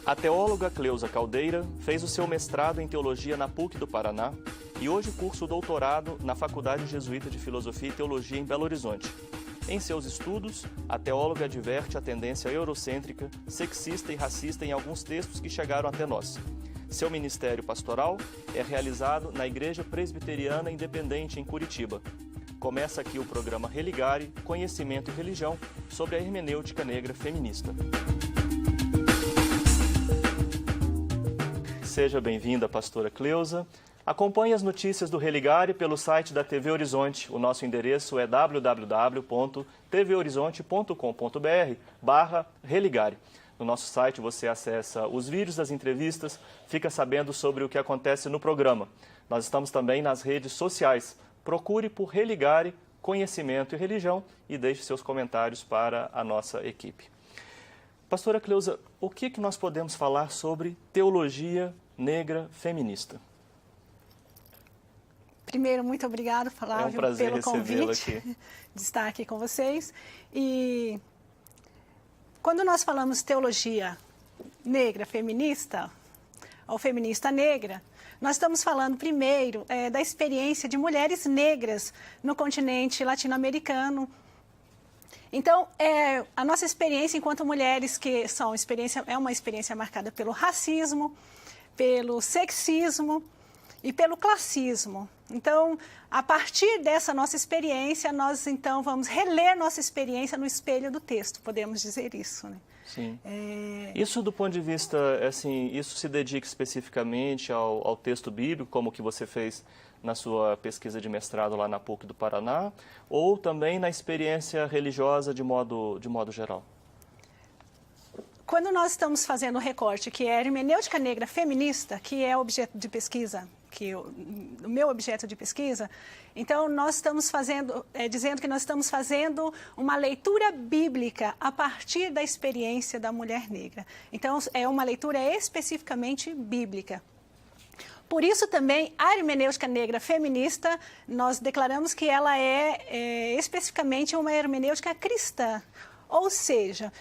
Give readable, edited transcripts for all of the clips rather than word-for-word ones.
A teóloga Cleusa Caldeira fez o seu mestrado em Teologia na PUC do Paraná e hoje cursa o doutorado na Faculdade Jesuíta de Filosofia e Teologia em Belo Horizonte. Em seus estudos, a teóloga adverte a tendência eurocêntrica, sexista e racista em alguns textos que chegaram até nós. Seu ministério pastoral é realizado na Igreja Presbiteriana Independente em Curitiba. Começa aqui o programa Religare, Conhecimento e Religião, sobre a hermenêutica negra feminista. Seja bem-vinda, pastora Cleusa. Acompanhe as notícias do Religare pelo site da TV Horizonte. O nosso endereço é www.tvhorizonte.com.br/religare. No nosso site você acessa os vídeos das entrevistas, fica sabendo sobre o que acontece no programa. Nós estamos também nas redes sociais. Procure por Religare, Conhecimento e Religião e deixe seus comentários para a nossa equipe. Pastora Cleusa, o que nós podemos falar sobre teologia negra feminista? Primeiro, muito obrigado, Flávio, pelo convite de estar aqui com vocês. E quando nós falamos teologia negra feminista, ou feminista negra, nós estamos falando primeiro da experiência de mulheres negras no continente latino-americano. Então, a nossa experiência enquanto mulheres, é uma experiência marcada pelo racismo, pelo sexismo e pelo classismo. Então, a partir dessa nossa experiência, nós então vamos reler nossa experiência no espelho do texto, podemos dizer isso, né? Sim. Isso do ponto de vista, assim, isso se dedica especificamente ao texto bíblico, como que você fez na sua pesquisa de mestrado lá na PUC do Paraná, ou também na experiência religiosa de modo geral? Quando nós estamos fazendo o recorte, que é a hermenêutica negra feminista, que é o objeto de pesquisa, o meu objeto de pesquisa, então nós estamos dizendo que nós estamos fazendo uma leitura bíblica a partir da experiência da mulher negra. Então, é uma leitura especificamente bíblica. Por isso também, a hermenêutica negra feminista, nós declaramos que ela é especificamente uma hermenêutica cristã. Ou seja,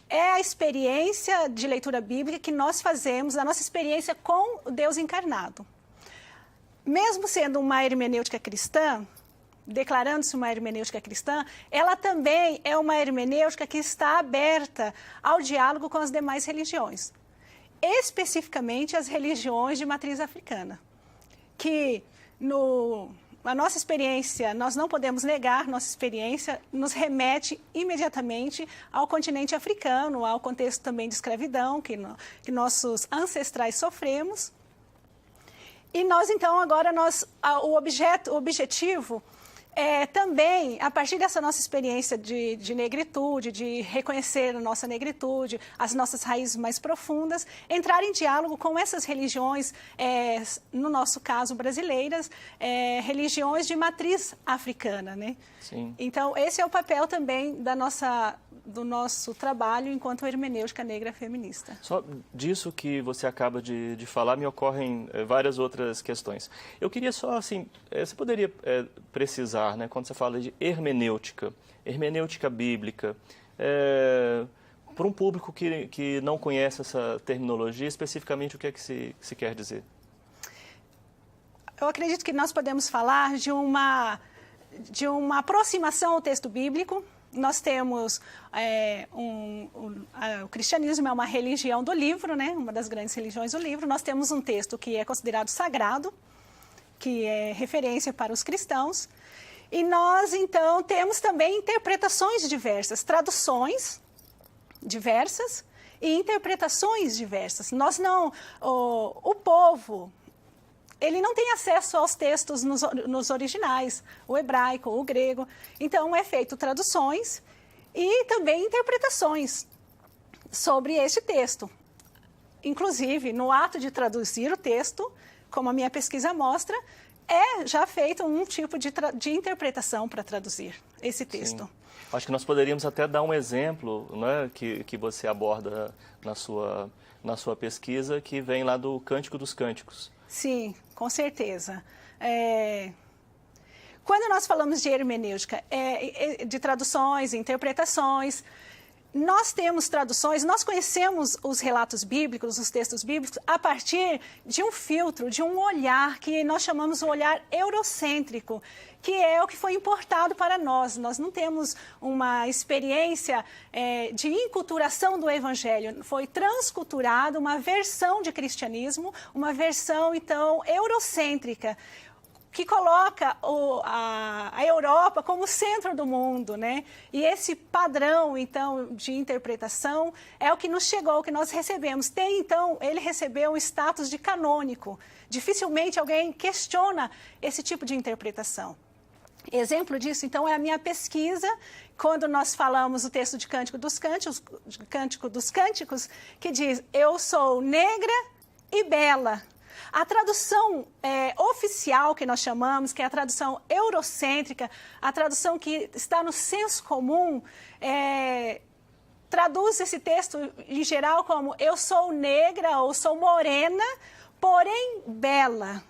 é a experiência de leitura bíblica que nós fazemos, a nossa experiência com o Deus encarnado. Mesmo sendo uma hermenêutica cristã, declarando-se uma hermenêutica cristã, ela também é uma hermenêutica que está aberta ao diálogo com as demais religiões, especificamente as religiões de matriz africana, que a nossa experiência, nós não podemos negar, nossa experiência nos remete imediatamente ao continente africano, ao contexto também de escravidão que nossos ancestrais sofremos. E nós, então, agora, o objetivo é também, a partir dessa nossa experiência de negritude, de reconhecer a nossa negritude, as nossas raízes mais profundas, entrar em diálogo com essas religiões, no nosso caso brasileiras, religiões de matriz africana, né? Sim. Então, esse é o papel também do nosso trabalho enquanto hermenêutica negra feminista. Só disso que você acaba de falar, me ocorrem várias outras questões. Eu queria só, assim, você poderia precisar, né, quando você fala de hermenêutica bíblica, para um público que não conhece essa terminologia, especificamente o que é que se quer dizer? Eu acredito que nós podemos falar de uma aproximação ao texto bíblico. Nós temos, o cristianismo é uma religião do livro, né? Uma das grandes religiões do livro. Nós temos um texto que é considerado sagrado, que é referência para os cristãos. E nós, então, temos também interpretações diversas, traduções diversas e interpretações diversas. O povo, ele não tem acesso aos textos nos originais, o hebraico, o grego. Então, é feito traduções e também interpretações sobre este texto. Inclusive, no ato de traduzir o texto, como a minha pesquisa mostra, é já feito um tipo de interpretação para traduzir esse texto. Sim. Acho que nós poderíamos até dar um exemplo, né, que você aborda na sua pesquisa, que vem lá do Cântico dos Cânticos. Sim, com certeza. Quando nós falamos de hermenêutica, de traduções, interpretações, nós temos traduções, nós conhecemos os relatos bíblicos, os textos bíblicos, a partir de um filtro, de um olhar que nós chamamos o olhar eurocêntrico, que é o que foi importado para nós. Nós não temos uma experiência de inculturação do Evangelho. Foi transculturado uma versão de cristianismo, uma versão, então, eurocêntrica, que coloca a Europa como centro do mundo, né? E esse padrão, então, de interpretação é o que nos chegou, o que nós recebemos. Então, ele recebeu o status de canônico. Dificilmente alguém questiona esse tipo de interpretação. Exemplo disso, então, é a minha pesquisa, quando nós falamos o texto de Cântico dos Cânticos, que diz, eu sou negra e bela. A tradução oficial que nós chamamos, que é a tradução eurocêntrica, a tradução que está no senso comum, traduz esse texto em geral como eu sou negra ou sou morena, porém bela.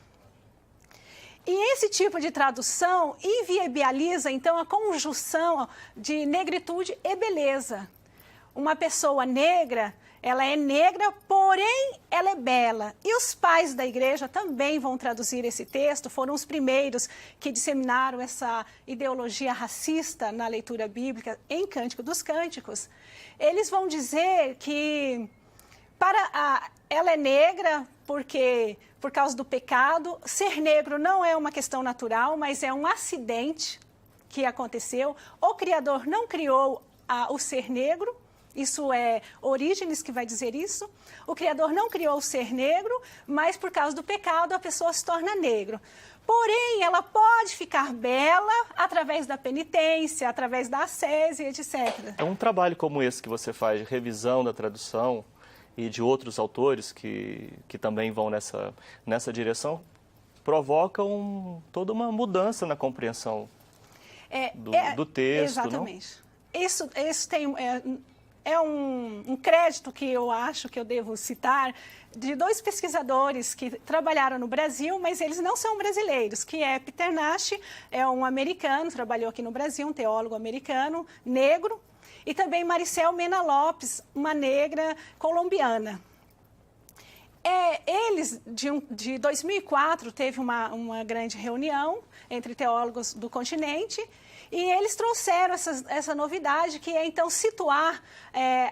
E esse tipo de tradução inviabiliza, então, a conjunção de negritude e beleza. Uma pessoa negra, ela é negra, porém ela é bela. E os pais da igreja também vão traduzir esse texto, foram os primeiros que disseminaram essa ideologia racista na leitura bíblica em Cântico dos Cânticos. Eles vão dizer que ela é negra porque, por causa do pecado, ser negro não é uma questão natural, mas é um acidente que aconteceu. O Criador não criou o ser negro. Isso é Orígenes que vai dizer isso. O Criador não criou o ser negro, mas por causa do pecado a pessoa se torna negro. Porém, ela pode ficar bela através da penitência, através da ascese, etc. É um trabalho como esse que você faz, de revisão da tradução e de outros autores que também vão nessa direção, provocam toda uma mudança na compreensão do texto. Exatamente. Não? Isso tem... É um crédito que eu acho que eu devo citar de dois pesquisadores que trabalharam no Brasil, mas eles não são brasileiros, que é Peter Nash, é um americano, trabalhou aqui no Brasil, um teólogo americano, negro, e também Maricel Mena Lopes, uma negra colombiana. Eles, de 2004, teve uma grande reunião entre teólogos do continente, e eles trouxeram essa novidade, que é, então, situar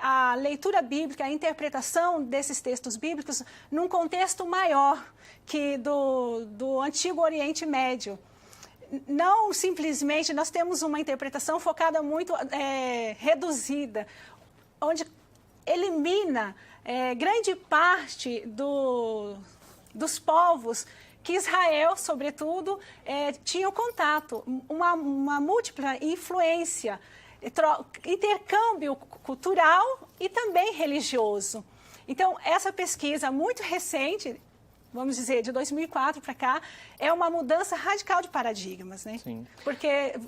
a leitura bíblica, a interpretação desses textos bíblicos num contexto maior que do Antigo Oriente Médio. Não simplesmente, nós temos uma interpretação focada muito reduzida, onde elimina grande parte dos povos que Israel, sobretudo, tinha contato, uma múltipla influência, intercâmbio cultural e também religioso. Então, essa pesquisa muito recente, vamos dizer, de 2004 para cá, é uma mudança radical de paradigmas, né? Sim. Porque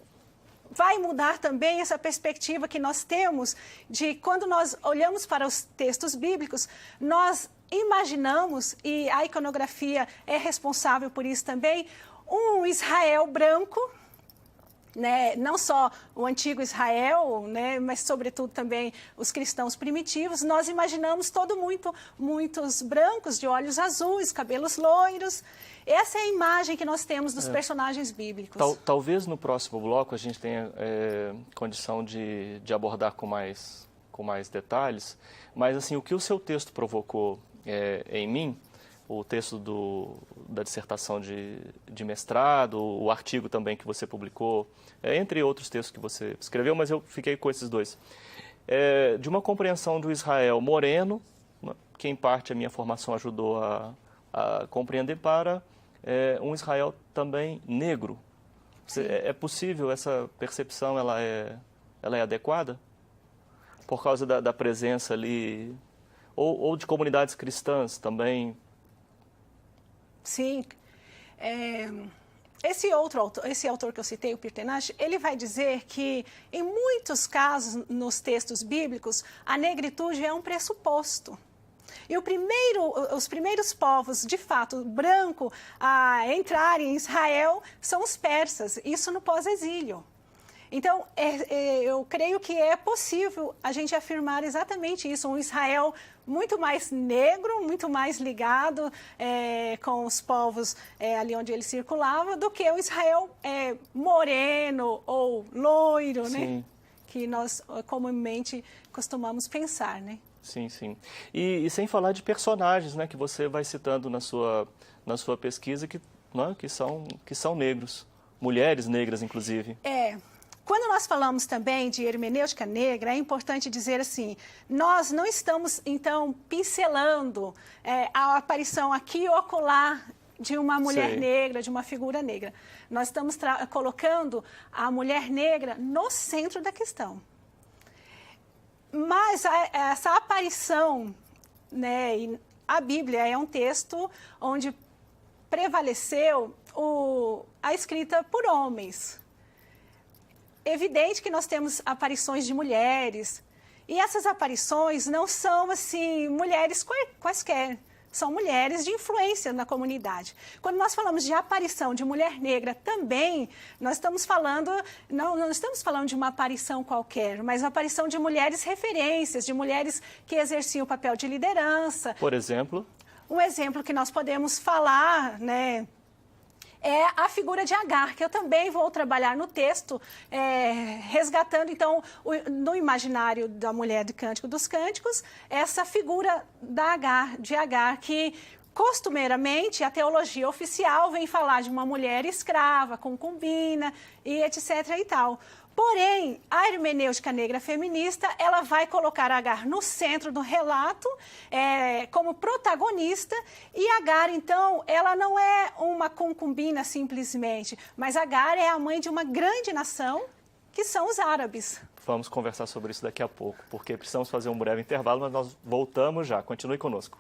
vai mudar também essa perspectiva que nós temos de quando nós olhamos para os textos bíblicos, nós imaginamos, e a iconografia é responsável por isso também, um Israel branco, né? Não só o antigo Israel, né? Mas sobretudo também os cristãos primitivos. Nós imaginamos muitos brancos, de olhos azuis, cabelos loiros. Essa é a imagem que nós temos dos personagens bíblicos. Talvez no próximo bloco a gente tenha condição de abordar com mais detalhes, mas assim, o que o seu texto provocou em mim, o texto da dissertação de mestrado, o artigo também que você publicou, entre outros textos que você escreveu, mas eu fiquei com esses dois, de uma compreensão do Israel moreno, que em parte a minha formação ajudou a compreender, para um Israel também negro. É possível essa percepção, ela é adequada? Por causa da presença ali, ou de comunidades cristãs também? Sim. Esse autor que eu citei, o Peter Nash, ele vai dizer que, em muitos casos, nos textos bíblicos, a negritude é um pressuposto. E os primeiros povos, de fato, branco, a entrarem em Israel são os persas, isso no pós-exílio. Então, eu creio que é possível a gente afirmar exatamente isso, um Israel muito mais negro, muito mais ligado com os povos ali onde ele circulava, do que o Israel moreno ou loiro, né? Que nós comumente costumamos pensar, né? Sim, sim. E sem falar de personagens, né, que você vai citando na sua pesquisa que são negros, mulheres negras, inclusive. Quando nós falamos também de hermenêutica negra, é importante dizer assim, nós não estamos, então, pincelando a aparição aqui ou acolá de uma mulher negra, de uma figura negra. Nós estamos colocando a mulher negra no centro da questão. Mas essa aparição, né, a Bíblia é um texto onde prevaleceu a escrita por homens. Evidente que nós temos aparições de mulheres, e essas aparições não são, assim, mulheres quaisquer, são mulheres de influência na comunidade. Quando nós falamos de aparição de mulher negra também, nós estamos falando, não estamos falando de uma aparição qualquer, mas uma aparição de mulheres referências, de mulheres que exerciam o papel de liderança. Por exemplo? Um exemplo que nós podemos falar, né, é a figura de Agar, que eu também vou trabalhar no texto, resgatando, então, no imaginário da mulher do Cântico dos Cânticos, essa figura de Agar, que costumeiramente a teologia oficial vem falar de uma mulher escrava, concubina e etc. e tal. Porém, a hermenêutica negra feminista, ela vai colocar Agar no centro do relato, como protagonista, e Agar, então, ela não é uma concubina simplesmente, mas Agar é a mãe de uma grande nação, que são os árabes. Vamos conversar sobre isso daqui a pouco, porque precisamos fazer um breve intervalo, mas nós voltamos já. Continue conosco.